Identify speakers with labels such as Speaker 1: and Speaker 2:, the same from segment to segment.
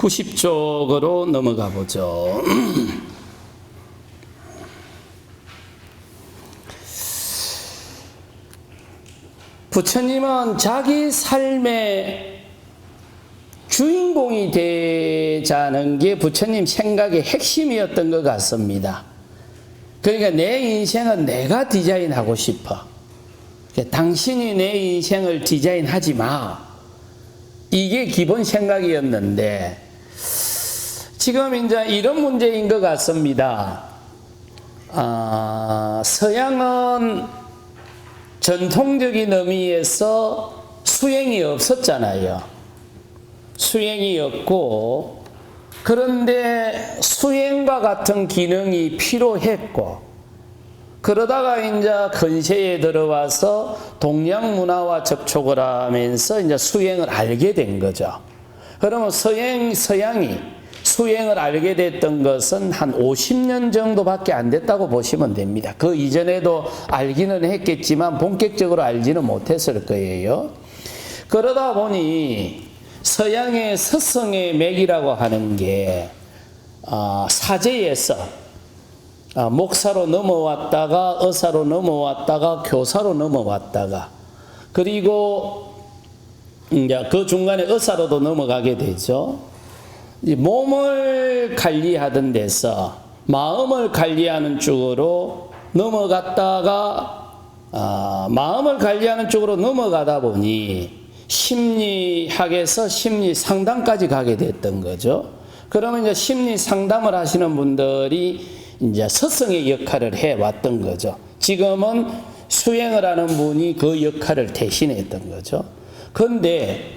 Speaker 1: 90쪽으로 넘어가 보죠. 부처님은 자기 삶의 주인공이 되자는 게 부처님 생각의 핵심이었던 것 같습니다. 그러니까 내 인생은 내가 디자인하고 싶어. 당신이 내 인생을 디자인하지 마. 이게 기본 생각이었는데 지금 이제 이런 문제인 것 같습니다. 서양은 전통적인 의미에서 수행이 없었잖아요. 수행이 없고, 그런데 수행과 같은 기능이 필요했고, 그러다가 이제 근세에 들어와서 동양 문화와 접촉을 하면서 이제 수행을 알게 된 거죠. 그러면 서양이 수행을 알게 됐던 것은 한 50년 정도밖에 안 됐다고 보시면 됩니다. 그 이전에도 알기는 했겠지만 본격적으로 알지는 못했을 거예요. 그러다 보니 서양의 스승의 맥이라고 하는 게 사제에서 목사로 넘어왔다가 의사로 넘어왔다가 교사로 넘어왔다가 그리고 이제 그 중간에 의사로도 넘어가게 되죠. 몸을 관리하던 데서 마음을 관리하는 쪽으로 넘어갔다가 마음을 관리하는 쪽으로 넘어가다 보니 심리학에서 심리 상담까지 가게 됐던 거죠. 그러면 이제 심리 상담을 하시는 분들이 이제 스승의 역할을 해 왔던 거죠. 지금은 수행을 하는 분이 그 역할을 대신했던 거죠. 그런데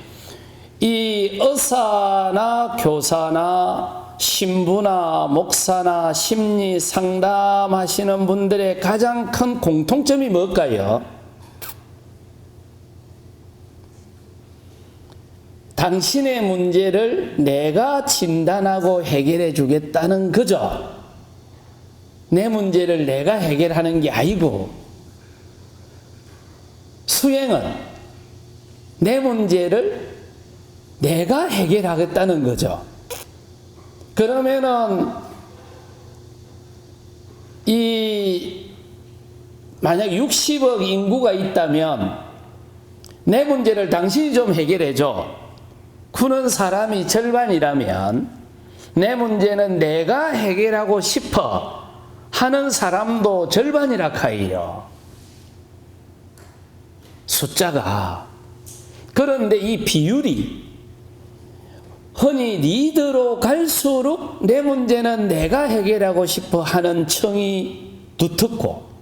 Speaker 1: 이 의사나 교사나 신부나 목사나 심리 상담하시는 분들의 가장 큰 공통점이 뭘까요? 당신의 문제를 내가 진단하고 해결해 주겠다는 거죠. 내 문제를 내가 해결하는 게 아니고, 수행은 내 문제를 내가 해결하겠다는 거죠. 그러면은 만약 60억 인구가 있다면 내 문제를 당신이 좀 해결해 줘. 그는 사람이 절반이라면 내 문제는 내가 해결하고 싶어 하는 사람도 절반이라 카이요. 숫자가. 그런데 이 비율이 흔히 리더로 갈수록 내 문제는 내가 해결하고 싶어 하는 층이 두텁고,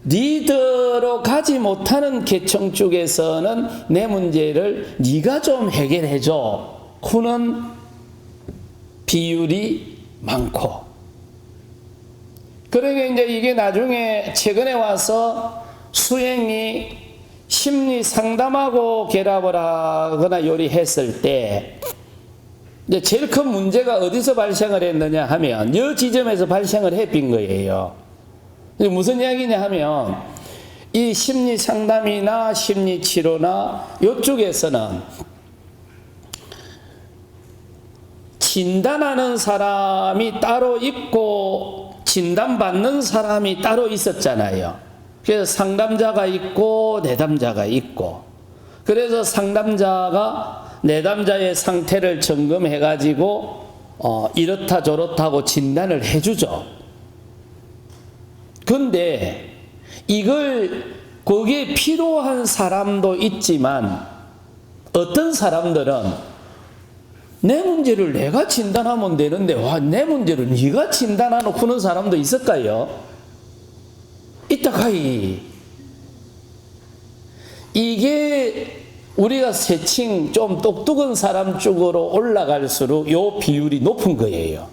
Speaker 1: 리더로 가지 못하는 계층 쪽에서는 내 문제를 네가 좀 해결해 줘. 그는 비율이 많고. 그러니까 이제 이게 나중에 최근에 와서 수행이 심리 상담하고 결합을 하거나 요리했을 때 이제 제일 큰 문제가 어디서 발생을 했느냐 하면 이 지점에서 발생을 해빈 거예요. 무슨 이야기냐 하면 이 심리 상담이나 심리 치료나 이쪽에서는 진단하는 사람이 따로 있고 진단받는 사람이 따로 있었잖아요. 그래서 상담자가 있고 내담자가 있고, 그래서 상담자가 내담자의 상태를 점검해 가지고 이렇다 저렇다고 진단을 해주죠. 근데 거기에 필요한 사람도 있지만 어떤 사람들은 내 문제를 내가 진단하면 되는데 내 문제를 네가 진단해놓고는 사람도 있을까요? 이따가이. 이게 우리가 세칭 좀 똑똑한 사람 쪽으로 올라갈수록 요 비율이 높은 거예요.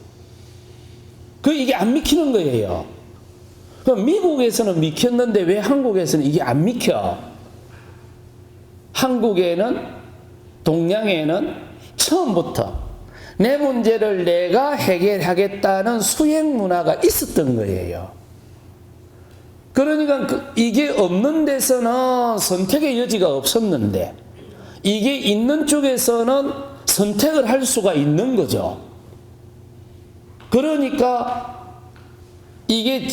Speaker 1: 이게 안 믿기는 거예요. 그럼 미국에서는 믿겼는데 왜 한국에서는 이게 안 믿겨? 한국에는, 동양에는 처음부터 내 문제를 내가 해결하겠다는 수행 문화가 있었던 거예요. 그러니까 이게 없는 데서는 선택의 여지가 없었는데, 이게 있는 쪽에서는 선택을 할 수가 있는 거죠. 그러니까 이게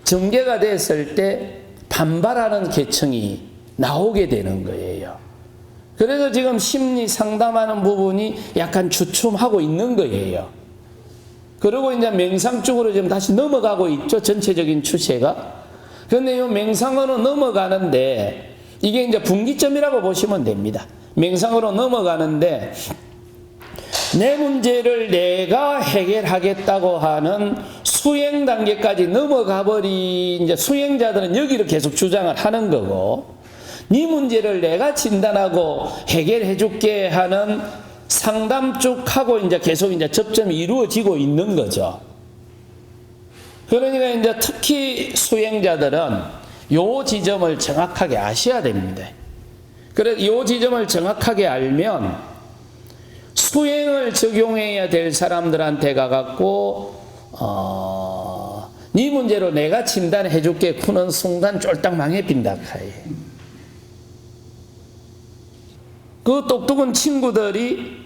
Speaker 1: 전개가 됐을 때 반발하는 계층이 나오게 되는 거예요. 그래서 지금 심리 상담하는 부분이 약간 주춤하고 있는 거예요. 그리고 이제 명상 쪽으로 지금 다시 넘어가고 있죠. 전체적인 추세가. 그런데 이 명상으로 넘어가는데 이게 이제 분기점이라고 보시면 됩니다. 명상으로 넘어가는데 내 문제를 내가 해결하겠다고 하는 수행 단계까지 넘어가 버린 이제 수행자들은 여기를 계속 주장을 하는 거고, 네 문제를 내가 진단하고 해결해 줄게 하는 상담 쪽하고 이제 계속 이제 접점이 이루어지고 있는 거죠. 그러니까 이제 특히 수행자들은 요 지점을 정확하게 아셔야 됩니다. 그래서 요 지점을 정확하게 알면 수행을 적용해야 될 사람들한테 가갖고 네 문제로 내가 진단해 줄게 푸는 순간 쫄딱 망해빈다 카이. 그 똑똑한 친구들이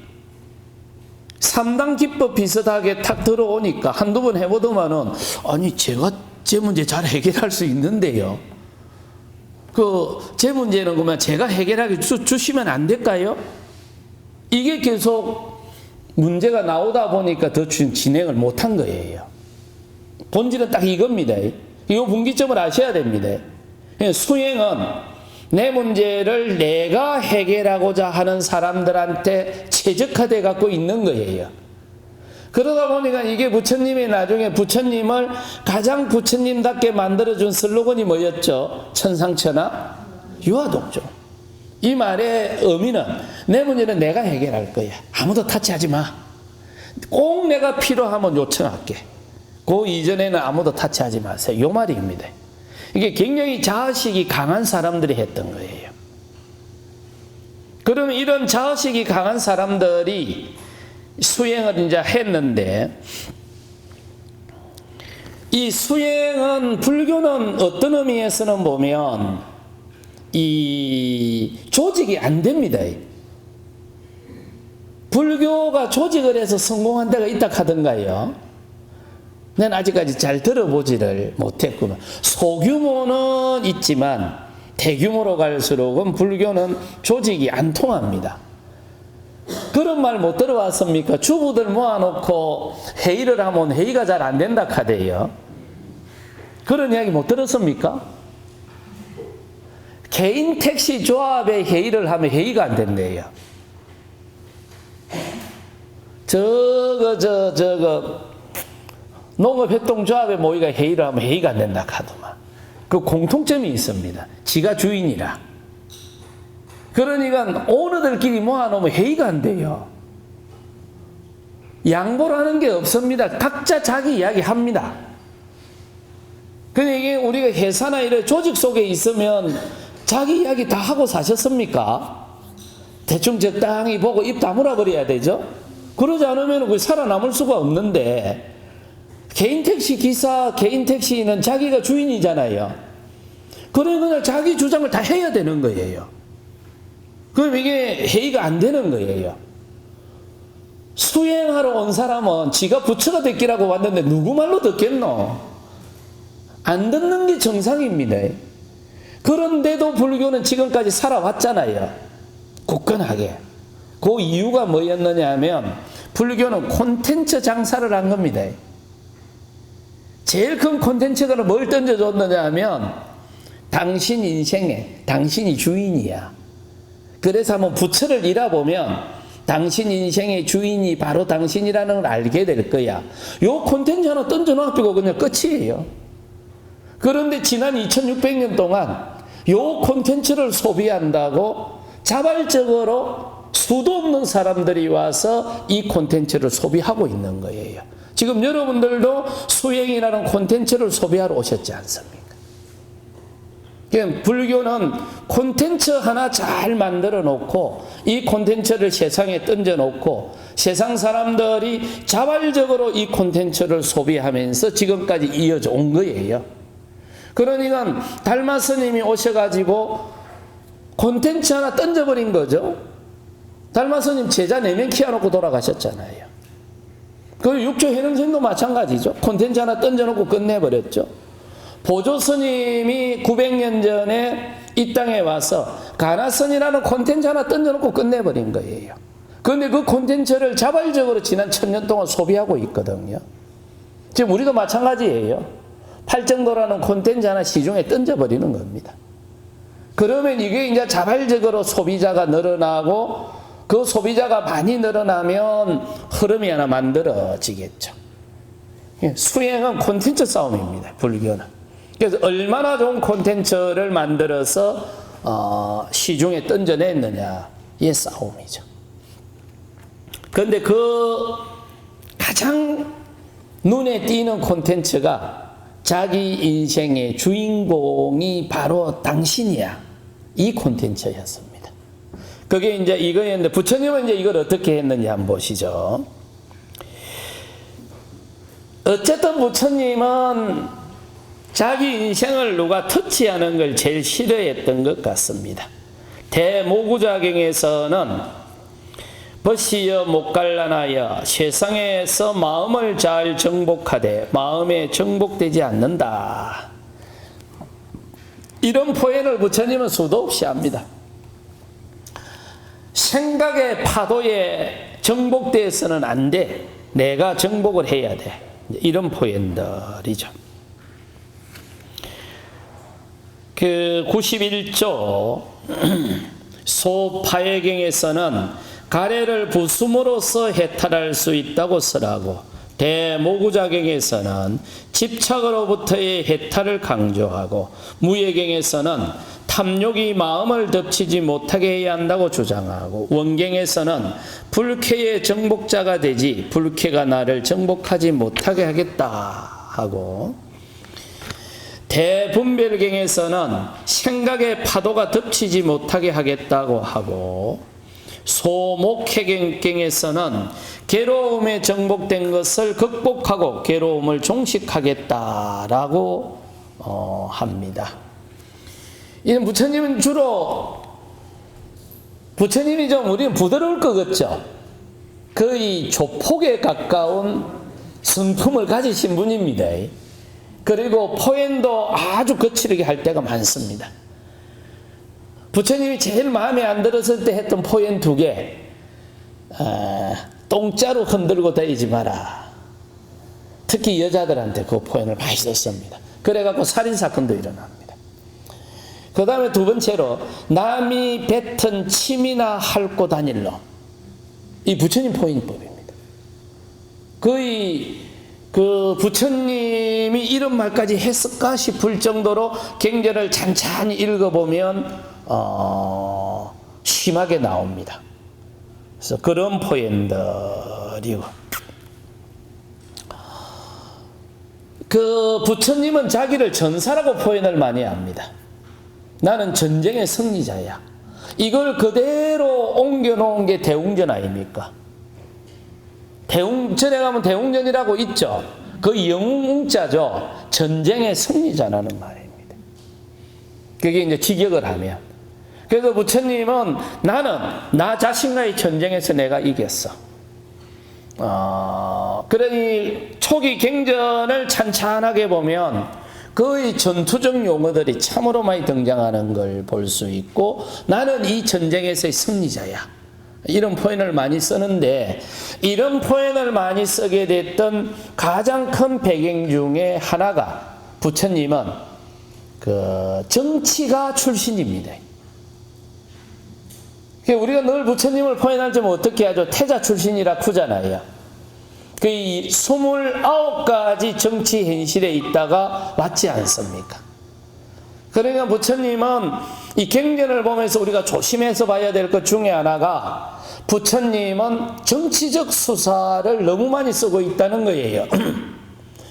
Speaker 1: 3단 기법 비슷하게 탁 들어오니까 한두 번 해보더만은 아니 제가 제 문제 잘 해결할 수 있는데요. 제 문제는 그러면 제가 해결하게 주시면 안 될까요? 이게 계속 문제가 나오다 보니까 더 진행을 못한 거예요. 본질은 딱 이겁니다. 이 분기점을 아셔야 됩니다. 수행은 내 문제를 내가 해결하고자 하는 사람들한테 최적화되어 갖고 있는 거예요. 그러다 보니까 이게 부처님이 나중에 부처님을 가장 부처님답게 만들어준 슬로건이 뭐였죠? 천상천하 유아독조. 이 말의 의미는 내 문제는 내가 해결할 거야. 아무도 타치하지 마. 꼭 내가 필요하면 요청할게. 그 이전에는 아무도 타치하지 마세요. 요 말입니다. 이게 굉장히 자아식이 강한 사람들이 했던 거예요. 그러면 이런 자아식이 강한 사람들이 수행을 이제 했는데, 이 수행은 불교는 어떤 의미에서는 보면 이 조직이 안 됩니다. 불교가 조직을 해서 성공한 데가 있다 하던가요? 난 아직까지 잘 들어보지를 못했구나. 소규모는 있지만 대규모로 갈수록은 불교는 조직이 안 통합니다. 그런 말 못 들어봤습니까? 주부들 모아놓고 회의를 하면 회의가 잘 안 된다 카대요. 그런 이야기 못 들었습니까? 개인 택시 조합에 회의를 하면 회의가 안 된대요. 농업협동조합에 모이가 회의를 하면 회의가 안 된다 카더만. 그 공통점이 있습니다. 지가 주인이라. 그러니까 오너들끼리 모아놓으면 회의가 안 돼요. 양보라는 게 없습니다. 각자 자기 이야기 합니다. 근데 이게 우리가 회사나 이런 조직 속에 있으면 자기 이야기 다 하고 사셨습니까? 대충 적당히 보고 입 다물어 버려야 되죠? 그러지 않으면 살아남을 수가 없는데, 개인 택시 기사, 개인 택시는 자기가 주인이잖아요. 그러면 자기 주장을 다 해야 되는 거예요. 그럼 이게 회의가 안 되는 거예요. 수행하러 온 사람은 지가 부처가 됐기라고 왔는데 누구 말로 듣겠노? 안 듣는 게 정상입니다. 그런데도 불교는 지금까지 살아왔잖아요. 굳건하게. 그 이유가 뭐였느냐 하면 불교는 콘텐츠 장사를 한 겁니다. 제일 큰 콘텐츠가 뭘 던져줬느냐 하면 당신 인생에 당신이 주인이야. 그래서 한번 부처를 잃어보면 당신 인생의 주인이 바로 당신이라는 걸 알게 될 거야. 요 콘텐츠 하나 던져놓고 그냥 끝이에요. 그런데 지난 2600년 동안 요 콘텐츠를 소비한다고 자발적으로 수도 없는 사람들이 와서 이 콘텐츠를 소비하고 있는 거예요. 지금 여러분들도 수행이라는 콘텐츠를 소비하러 오셨지 않습니까? 불교는 콘텐츠 하나 잘 만들어 놓고 이 콘텐츠를 세상에 던져 놓고 세상 사람들이 자발적으로 이 콘텐츠를 소비하면서 지금까지 이어져 온 거예요. 그러니까 달마 스님이 오셔가지고 콘텐츠 하나 던져버린 거죠. 달마 스님 제자 4명 키워놓고 돌아가셨잖아요. 그 육조 해능생도 마찬가지죠. 콘텐츠 하나 던져놓고 끝내버렸죠. 보조 스님이 900년 전에 이 땅에 와서 가나선이라는 콘텐츠 하나 던져놓고 끝내버린 거예요. 그런데 그 콘텐츠를 자발적으로 지난 1000년 동안 소비하고 있거든요. 지금 우리도 마찬가지예요. 팔정도라는 콘텐츠 하나 시중에 던져버리는 겁니다. 그러면 이게 이제 자발적으로 소비자가 늘어나고 그 소비자가 많이 늘어나면 흐름이 하나 만들어지겠죠. 수행은 콘텐츠 싸움입니다. 불교는. 그래서 얼마나 좋은 콘텐츠를 만들어서 시중에 던져냈느냐, 이게 싸움이죠. 그런데 그 가장 눈에 띄는 콘텐츠가 자기 인생의 주인공이 바로 당신이야, 이 콘텐츠였습니다. 그게 이제 이거였는데, 부처님은 이제 이걸 어떻게 했는지 한번 보시죠. 어쨌든 부처님은 자기 인생을 누가 터치하는 걸 제일 싫어했던 것 같습니다. 대모구자경에서는 벗이여 못갈라나여 세상에서 마음을 잘 정복하되 마음에 정복되지 않는다. 이런 표현을 부처님은 수도 없이 합니다. 생각의 파도에 정복되어서는 안 돼. 내가 정복을 해야 돼. 이런 표현들이죠. 그 91조 소파예경에서는 가래를 부숨으로써 해탈할 수 있다고 쓰라고, 대모구자경에서는 집착으로부터의 해탈을 강조하고, 무예경에서는 탐욕이 마음을 덮치지 못하게 해야 한다고 주장하고, 원경에서는 불쾌의 정복자가 되지 불쾌가 나를 정복하지 못하게 하겠다 하고, 대분별경에서는 생각의 파도가 덮치지 못하게 하겠다고 하고, 소목해경에서는 괴로움에 정복된 것을 극복하고 괴로움을 종식하겠다라고 합니다. 이 부처님은 주로, 부처님이 좀 우리는 부드러울 것 같죠? 거의 조폭에 가까운 성품을 가지신 분입니다. 그리고 포현도 아주 거칠게 할 때가 많습니다. 부처님이 제일 마음에 안 들었을 때 했던 포현 2개, 똥자루 흔들고 다니지 마라. 특히 여자들한테 그 포현을 많이 썼습니다. 그래갖고 살인사건도 일어납니다. 그 다음에 2번째로 남이 뱉은 침이나 핥고 다닐로, 이 부처님 포현법입니다. 거의 그 부처님이 이런 말까지 했을까 싶을 정도로 경전을 찬찬히 읽어보면 심하게 나옵니다. 그래서 그런 포인트이고, 그 부처님은 자기를 전사라고 표현을 많이 합니다. 나는 전쟁의 승리자야. 이걸 그대로 옮겨놓은 게 대웅전 아닙니까? 대웅전에 가면 대웅전이라고 있죠. 그 영웅자죠. 전쟁의 승리자라는 말입니다. 그게 이제 직역을 하면. 그래서 부처님은 나는 나 자신과의 전쟁에서 내가 이겼어. 그러니 초기 경전을 찬찬하게 보면 거의 전투적 용어들이 참으로 많이 등장하는 걸 볼 수 있고, 나는 이 전쟁에서의 승리자야. 이런 표현을 많이 쓰는데, 이런 표현을 많이 쓰게 됐던 가장 큰 배경 중에 하나가 부처님은 그 정치가 출신입니다. 우리가 늘 부처님을 표현할 때 어떻게 하죠? 태자 출신이라 크잖아요. 그 29가지 정치 현실에 있다가 왔지 않습니까? 그러니까 부처님은 이 경전을 보면서 우리가 조심해서 봐야 될 것 중에 하나가, 부처님은 정치적 수사를 너무 많이 쓰고 있다는 거예요.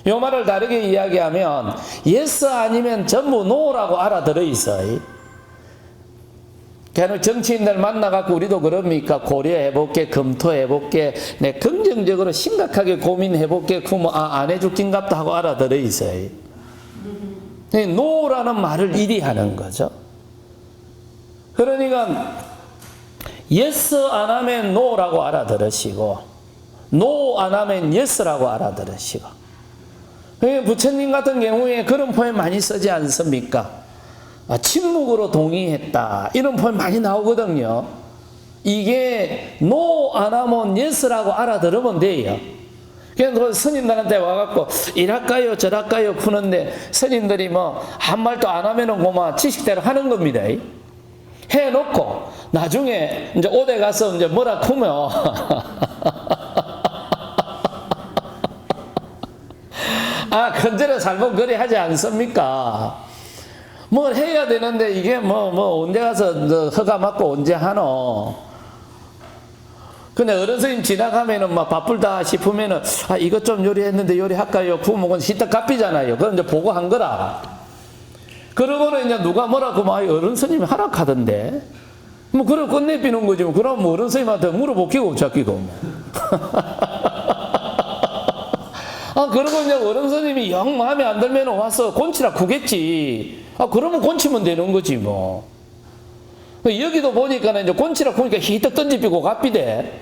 Speaker 1: 이 말을 다르게 이야기하면 yes 아니면 전부 no라고 알아들어 있어요. 그냥 정치인들 만나갖고 우리도 그럽니까? 고려해볼게, 검토해볼게, 내 긍정적으로 심각하게 고민해볼게, 그러면 안 해줄긴 갑다 하고 알아들어 있어요. 노라는 말을 이리 하는 거죠. 그러니까 yes 안 하면 no라고 알아들으시고 no 안 하면 yes라고 알아들으시고. 부처님 같은 경우에 그런 표현 많이 쓰지 않습니까? 침묵으로 동의했다 이런 표현 많이 나오거든요. 이게 no 안 하면 yes라고 알아들으면 돼요. 그래서 스님들한테 와갖고 이랄까요 저랄까요 푸는데 스님들이 뭐 한 말도 안 하면은 그만 지식대로 하는 겁니다. 해놓고 나중에 이제 오대 가서 이제 뭐라 크면 건재를 잘못 그리 하지 않습니까? 뭘 해야 되는데 이게 뭐 언제 가서 허가 맞고 언제 하노? 근데 어른 스님 지나가면은 막 바쁠다 싶으면은 이것 좀 요리했는데 요리할까요? 구우면 시딱 갚이잖아요. 그럼 이제 보고 한 거라. 그러고는 이제 누가 뭐라고 막 어른 스님이 하락하던데. 뭐 그걸 끝내비는 거지. 그럼 뭐 어른 스님한테 물어보기고 잡기고 뭐. 그러고 이제 어른 스님이 영 마음에 안 들면 와서 곤치라 구겠지. 그러면 곤치면 되는 거지 뭐. 여기도 보니까는 이제 곤치라 구니까 히떡 던지비고 갚이대.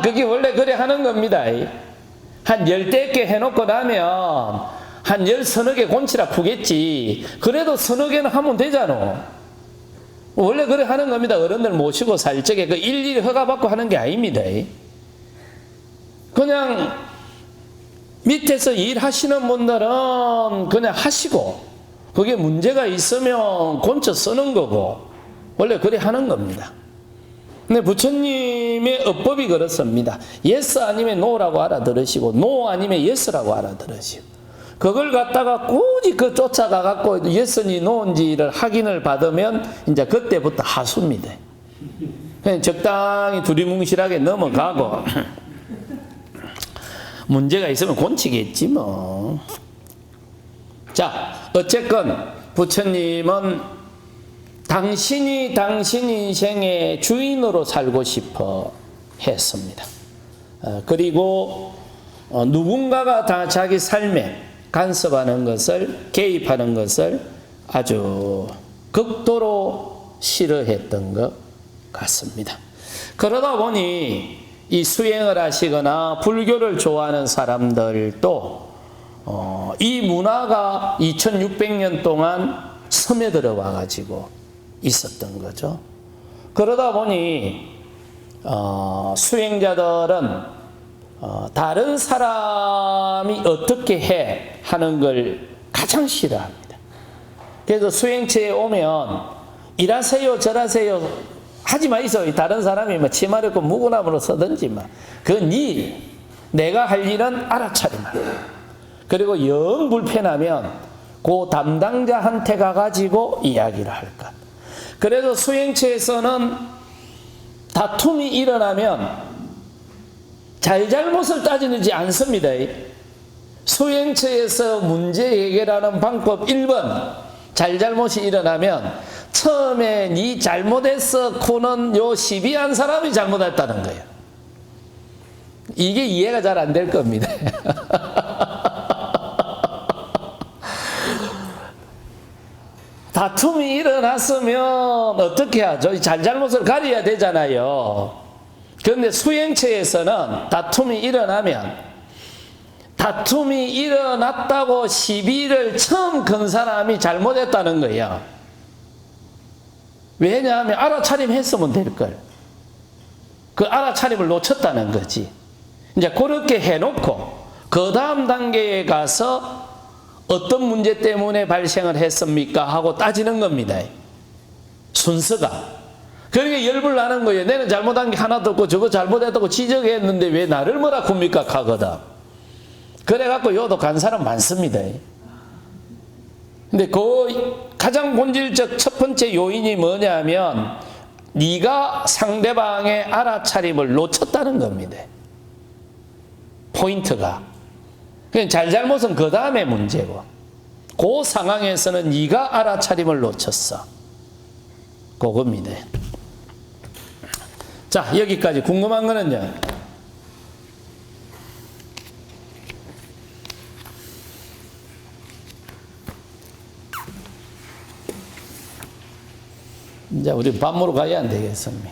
Speaker 1: 그게 원래 그래 하는 겁니다. 한 10대 해놓고 나면 한 10서너 곤치라 푸겠지. 그래도 서너 개는 하면 되잖아. 원래 그래 하는 겁니다. 어른들 모시고 살 적에 일일이 허가받고 하는 게 아닙니다. 그냥 밑에서 일하시는 분들은 그냥 하시고 그게 문제가 있으면 곤쳐 쓰는 거고 원래 그래 하는 겁니다. 근데 부처님의 어법이 그렇습니다. yes 아니면 no라고 알아들으시고 no 아니면 yes라고 알아들으시고 그걸 갖다가 굳이 쫓아가 갖고 yes인지 no인지를 확인을 받으면 이제 그때부터 하수입니다. 그냥 적당히 두리뭉실하게 넘어가고 문제가 있으면 곤치겠지 뭐. 자, 어쨌건 부처님은 당신이 당신 인생의 주인으로 살고 싶어 했습니다. 그리고 누군가가 다 자기 삶에 간섭하는 것을, 개입하는 것을 아주 극도로 싫어했던 것 같습니다. 그러다 보니 이 수행을 하시거나 불교를 좋아하는 사람들도 이 문화가 2600년 동안 스며들어 와가지고 있었던 거죠. 그러다 보니 수행자들은 다른 사람이 어떻게 해 하는 걸 가장 싫어합니다. 그래서 수행체에 오면 이라세요 저라세요 하지 마이소. 다른 사람이 뭐 치마를 입고 무구나무로 서든지 뭐 그건 내가 할 일은 알아차리마. 그리고 영 불편하면 그 담당자한테 가가지고 이야기를 할 것. 그래서 수행체에서는 다툼이 일어나면 잘잘못을 따지지 않습니다. 수행체에서 문제 해결하는 방법 1번 잘잘못이 일어나면 처음에 네 잘못했어 쿠는 요 시비한 사람이 잘못했다는 거예요. 이게 이해가 잘 안 될 겁니다. 다툼이 일어났으면 어떻게 하죠? 잘잘못을 가려야 되잖아요. 그런데 수행체에서는 다툼이 일어났다고 시비를 처음 건 사람이 잘못했다는 거예요. 왜냐하면 알아차림 했으면 될걸. 그 알아차림을 놓쳤다는 거지. 이제 그렇게 해놓고 그 다음 단계에 가서 어떤 문제 때문에 발생을 했습니까? 하고 따지는 겁니다. 순서가. 그러니까 열불 나는 거예요. 내는 잘못한 게 하나도 없고 저거 잘못했다고 지적했는데 왜 나를 뭐라 굽니까? 하거든. 그래갖고 요도 간 사람 많습니다. 근데 그 가장 본질적 첫 번째 요인이 뭐냐면 네가 상대방의 알아차림을 놓쳤다는 겁니다. 포인트가. 그냥 잘잘못은 그 다음에 문제고 그 상황에서는 네가 알아차림을 놓쳤어. 그겁니다. 자, 여기까지 궁금한 거는요. 이제 우리 밥 먹으러 가야 안 되겠습니까?